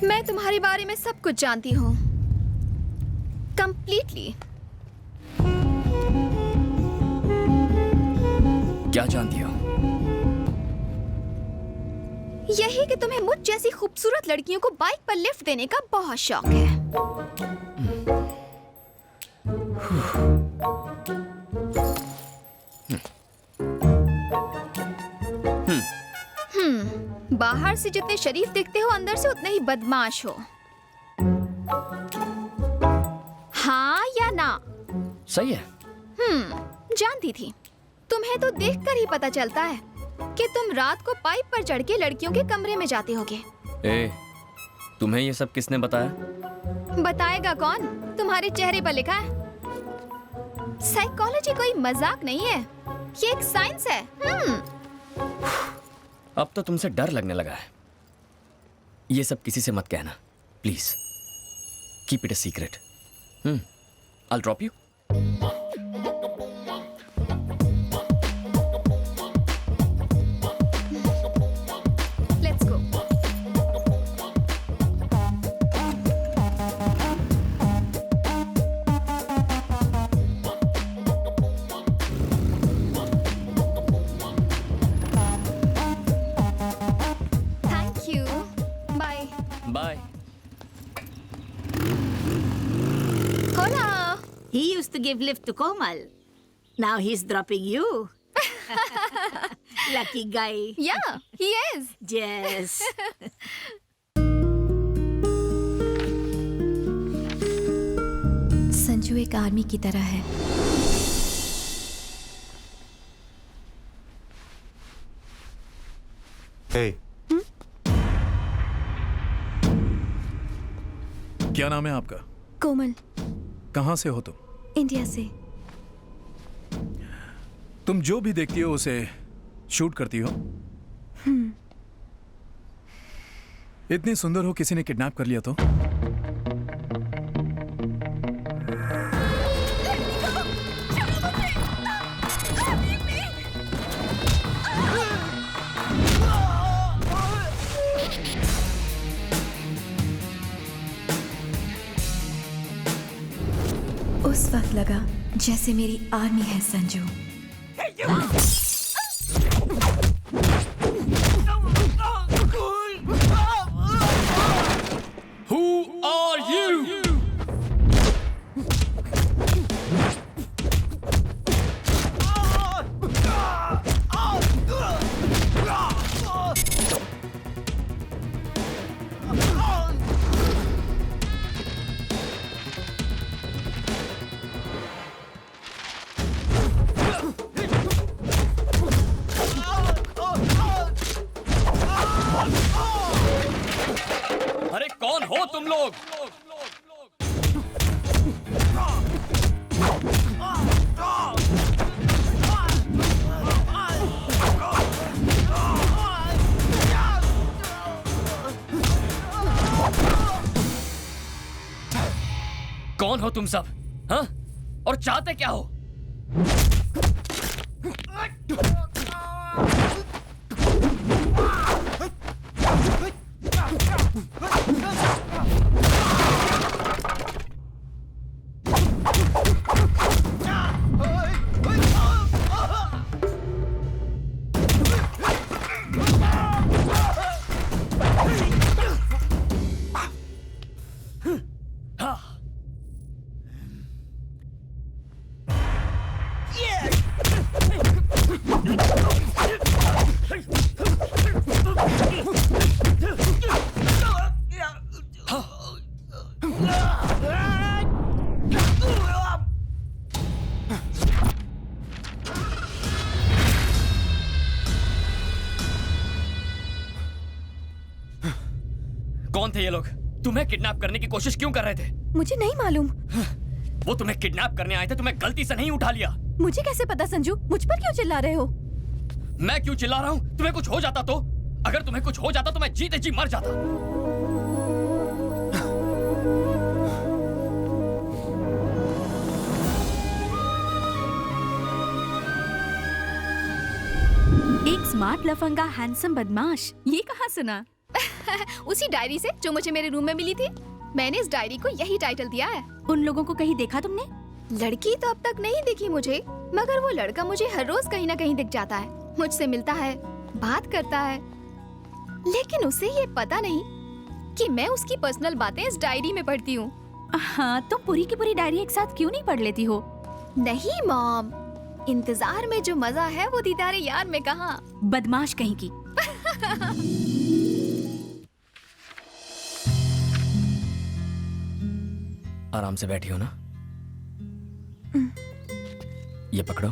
मैं तुम्हारे बारे में सब कुछ जानती हूँ, कंप्लीटली। क्या जानती हो? यही कि तुम्हें मुझ जैसी खूबसूरत लड़कियों को बाइक पर लिफ्ट देने का बहुत शौक है। बाहर से जितने शरीफ दिखते हो, अंदर से उतने ही बदमाश हो। हाँ या ना? सही है। जानती थी। तुम्हें तो देखकर ही पता चलता है कि तुम रात को पाइप पर चढ़ के लड़कियों के कमरे में जाते होगे। तुम्हें ये सब किसने बताया? बताएगा कौन? तुम्हारे चेहरे पर लिखा है। साइकोलॉजी कोई मजाक नहीं है, ये एक साइंस है। अब तो तुमसे डर लगने लगा है। ये सब किसी से मत कहना, please. Keep it a secret. I'll drop you. Let's go. Thank you. Bye. Bye. Hola. He used to give lift to Komal. Now he's dropping you. Lucky guy. Yeah, he is. Yes. Sanju एक army की तरह है। Hey. क्या नाम है आपका? कोमल। कहाँ से हो तुम? इंडिया से। तुम जो भी देखती हो उसे शूट करती हो? इतनी सुंदर हो, किसी ने किडनैप कर लिया तो? उस वक्त लगा जैसे मेरी आर्मी है संजू। Who are you? अरे कौन हो तुम लोग? कौन हो तुम सब? हाँ? और चाहते क्या हो? कौन थे ये लोग? तुम्हें किडनैप करने की कोशिश क्यों कर रहे थे? मुझे नहीं मालूम। वो तुम्हें किडनैप करने आए थे, तुम्हें गलती से नहीं उठा लिया। मुझे कैसे पता संजू? मुझ पर क्यों चिल्ला रहे हो? मैं क्यों चिल्ला रहा हूँ? तुम्हें कुछ हो जाता तो? अगर तुम्हें कुछ हो जाता तो मैं जीते जी मर जाता। एक स्मार्ट लफंगा हैंडसम बदमाश, ये कहाँ सुना? उसी डायरी से जो मुझे मेरे रूम में मिली थी। मैंने इस डायरी को यही टाइटल दिया है। उन लोगों को कहीं देखा तुमने? लड़की तो अब तक नहीं दिखी मुझे, मगर वो लड़का मुझे हर रोज कहीं ना कहीं दिख जाता है, मुझसे मिलता है, बात करता है, लेकिन उसे ये पता नहीं कि मैं उसकी पर्सनल बातें इस डायरी में पढ़ती हूँ। हाँ, तुम पूरी की पूरी डायरी एक साथ क्यों नहीं पढ़ लेती हो? नहीं मॉम, इंतजार में जो मजा है वो दीदारे यार में कहाँ। बदमाश कहीं की। आराम से बैठी हो ना? ये पकड़ो।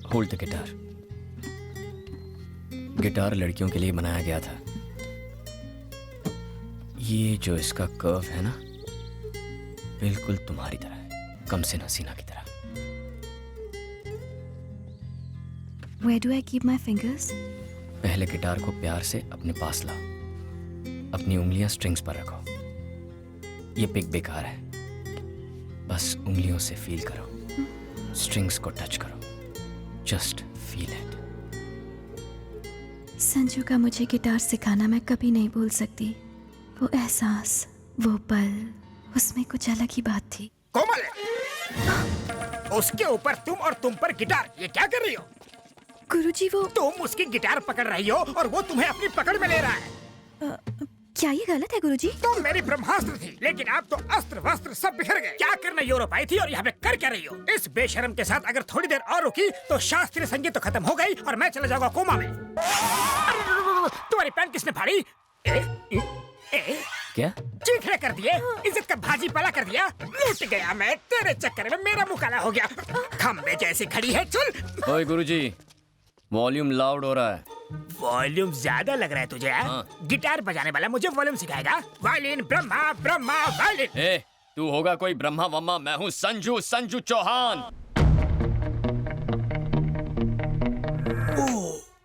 Hold the guitar. गिटार लड़कियों के लिए बनाया गया था। ये जो इसका कर्व है ना, बिल्कुल तुम्हारी तरह है, कम से हसीना की तरह। Where do I keep my fingers? पहले गिटार को प्यार से अपने पास लाओ, अपनी उंगलियां स्ट्रिंग्स पर रखो। ये पिक बेकार है, बस उंगलियों से फील करो, स्ट्रिंग्स को टच करो, जस्ट फील इट। संजू का मुझे गिटार सिखाना मैं कभी नहीं भूल सकती। वो एहसास, वो पल, उसमें कुछ अलग ही बात थी। कोमल, उसके ऊपर तुम और तुम पर गिटार, ये क्या कर रही हो? गुरुजी वो तुम उसकी गिटार पकड़ रही हो और वो तुम्हें अपनी पकड़ में ले रहा है। क्या ये गलत है गुरुजी? तुम मेरी ब्रह्मास्त्र थी, लेकिन अब तो अस्त्र वस्त्र सब बिखर गए। क्या करने यूरोप आई थी और यहाँ पे कर क्या रही हो? इस बेशरम के साथ अगर थोड़ी देर और रुकी तो शास्त्रीय संगीत तो खत्म हो गई और मैं चला जाऊंगा कोमा में। तुम्हारी पैंट किसने फाड़ी? क्या? चीखने कर दिए, इज्जत का भाजी पाला कर दिया। लूट गया मैं तेरे चक्कर में, मेरा मुँह काला हो गया। खम्बे जैसी खड़ी है, चल। ओए गुरुजी, वॉल्यूम लाउड हो रहा है। वॉल्यूम ज्यादा लग रहा है तुझे? हाँ। गिटार बजाने वाला मुझे वॉल्यूम सिखाएगा? Violin Brahma, Brahma violin. ए, तू होगा कोई ब्रह्मा वम्मा, मैं हूँ संजू, संजू चौहान।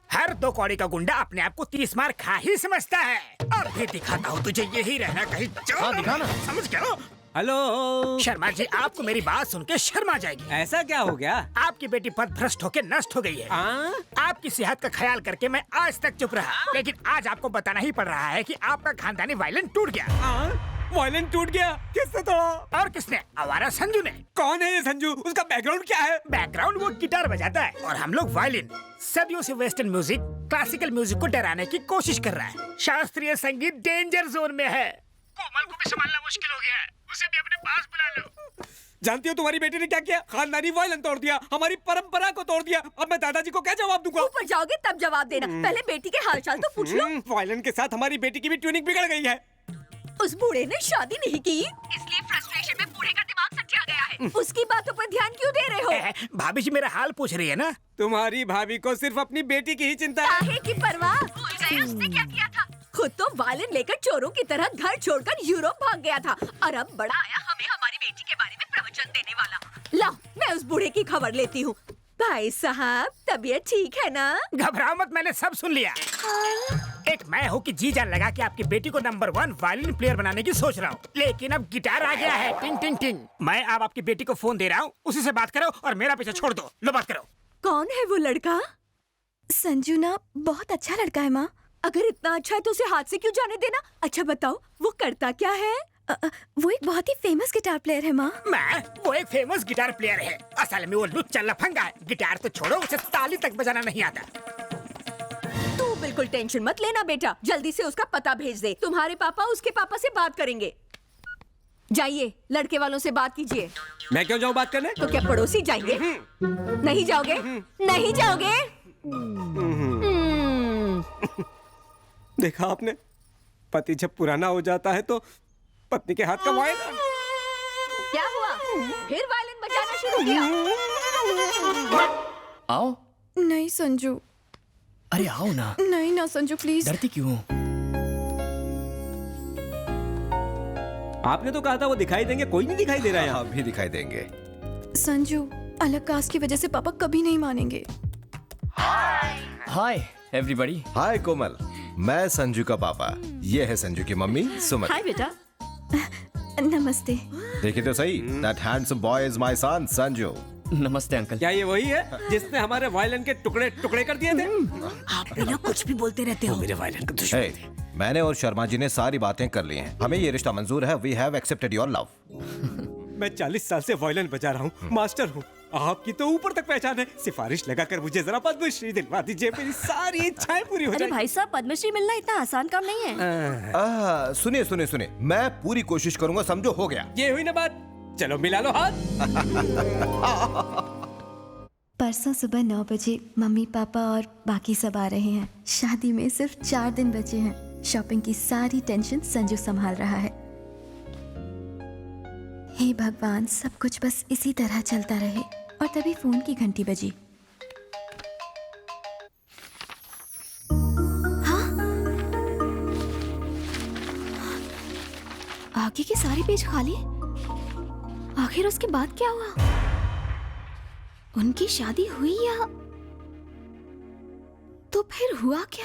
हर दो कौड़ी का गुंडा अपने आप को 30 मार खा ही समझता है। और भी दिखाता हूँ तुझे, यही रहना कहीं। हाँ, दिखाना। समझ गया? हेलो शर्मा जी, आपको मेरी बात सुन के शर्मा जाएगी। ऐसा क्या हो गया? आपकी बेटी पद भ्रष्ट होकर नष्ट हो गई है। आपकी सेहत का ख्याल करके मैं आज तक चुप रहा, लेकिन आज आपको बताना ही पड़ रहा है कि आपका खानदानी वायलिन टूट गया। वायलिन टूट गया? किसने तोड़ा? और किसने? आवारा संजू ने। कौन है ये संजू? उसका बैकग्राउंड क्या है? बैकग्राउंड वो गिटार बजाता है और हम लोग वायलिन। सदियों से वेस्टर्न म्यूजिक क्लासिकल म्यूजिक को डराने की कोशिश कर रहा है। शास्त्रीय संगीत डेंजर जोन में है। कोमल को भी संभालना मुश्किल हो गया है, उसे भी अपने पास बुला लो। जानती हो तुम्हारी बेटी ने क्या किया? खानदानी वायलिन तोड़ दिया, हमारी परंपरा को तोड़ दिया। अब मैं दादाजी को क्या जवाब दूंगा? ऊपर जाओगे तब जवाब देना, पहले बेटी के हालचाल तो पूछ लो। वायलिन के साथ हमारी बेटी की भी ट्यूनिंग बिगड़ गई है। उस बूढ़े ने शादी नहीं की, इसलिए फ्रस्ट्रेशन में बूढ़े का दिमाग सटिया गया है। उसकी बातों पर ध्यान क्यों दे रहे हो? भाभी जी मेरा हाल पूछ रही है ना। तुम्हारी भाभी को सिर्फ अपनी बेटी की ही चिंता है। काहे की परवाह? भूल गए उसने क्या किया था? खुद तो वायलिन लेकर चोरों की तरह घर छोड़कर यूरोप भाग गया था, और अब बड़ा आया हमें हमारी बेटी के बारे में प्रवचन देने वाला। ला, मैं उस बूढ़े की खबर लेती हूँ। भाई साहब, तबीयत ठीक है ना? घबराओ मत, मैंने सब सुन लिया। एक मैं हूँ कि जी जान लगा कि आपकी बेटी को नंबर 1 वायलिन प्लेयर बनाने की सोच रहा हूँ, लेकिन अब गिटार आ गया है। टिंग टिंग टिंग। मैं अब आपकी बेटी को फोन दे रहा हूँ, उसी से बात करो और मेरा पीछे छोड़ दो। लो बात करो। कौन है वो लड़का? संजू ना बहुत अच्छा लड़का है माँ। अगर इतना अच्छा है तो उसे हाथ से क्यों जाने देना? अच्छा बताओ, वो करता क्या है? वो एक बहुत ही फेमस गिटार प्लेयर है माँ। वो एक फेमस गिटार प्लेयर है। असल में वो लुच्चा लफंगा है। गिटार तो छोड़ो, उसे ताली तक बजाना नहीं आता। तू बिल्कुल टेंशन मत लेना बेटा, जल्दी से उसका पता भेज दे। तुम्हारे पापा उसके पापा से बात करेंगे। जाइए, लड़के वालों से बात कीजिए। मैं क्यों जाऊँ बात करने? तो क्या पड़ोसी जाएंगे? नहीं जाओगे? नहीं जाओगे? देखा आपने, पति जब पुराना हो जाता है तो पत्नी के हाथ का वायलिन। क्या हुआ? फिर वायलिन बजाना शुरू किया? आओ। नहीं संजू। अरे आओ ना। नहीं ना संजू प्लीज। डरती क्यों? आपने तो कहा था वो दिखाई देंगे, कोई नहीं दिखाई दे रहा है यहाँ। भी दिखाई देंगे। संजू, अलग कास्ट की वजह से पापा कभी नहीं मानेंगे। Hi everybody. हाय कोमल, मैं संजू का पापा, ये है संजू की मम्मी सुमन। हाय बेटा। नमस्ते। देखिए तो सही, that handsome boy is my son Sanju. नमस्ते अंकल। क्या ये वही है जिसने हमारे वायलिन के टुकड़े टुकड़े कर दिए थे? आप बिना कुछ भी बोलते रहते हो। मेरे वायलिन का दुश्मन। हे, मैंने और शर्मा जी ने सारी बातें कर ली हैं। हमें ये रिश्ता मंजूर है। We have accepted your love. मैं 40 साल से वायलिन बजा रहा हूँ, मास्टर हूँ। आपकी तो ऊपर तक पहचान है। सिफारिश लगाकर मुझे जरा पद्मश्री दिलवा दीजिए, मेरी सारी इच्छाएं पूरी हो अरे जाएंगी। भाई साहब, पद्मश्री मिलना इतना आसान काम नहीं है। सुनिए सुनिए सुनिए, मैं पूरी कोशिश करूंगा, समझो हो गया। ये हुई ना बात, चलो मिला लो हाथ। परसों सुबह 9 बजे मम्मी पापा और बाकी सब आ रहे हैं। शादी में सिर्फ 4 दिन बचे हैं। शॉपिंग की सारी टेंशन संजू संभाल रहा है। हे भगवान, सब कुछ बस इसी तरह चलता रहे। और तभी फोन की घंटी बजी। हाँ? आगे के सारे पेज खाली। आखिर उसके बाद क्या हुआ? उनकी शादी हुई या तो फिर हुआ क्या?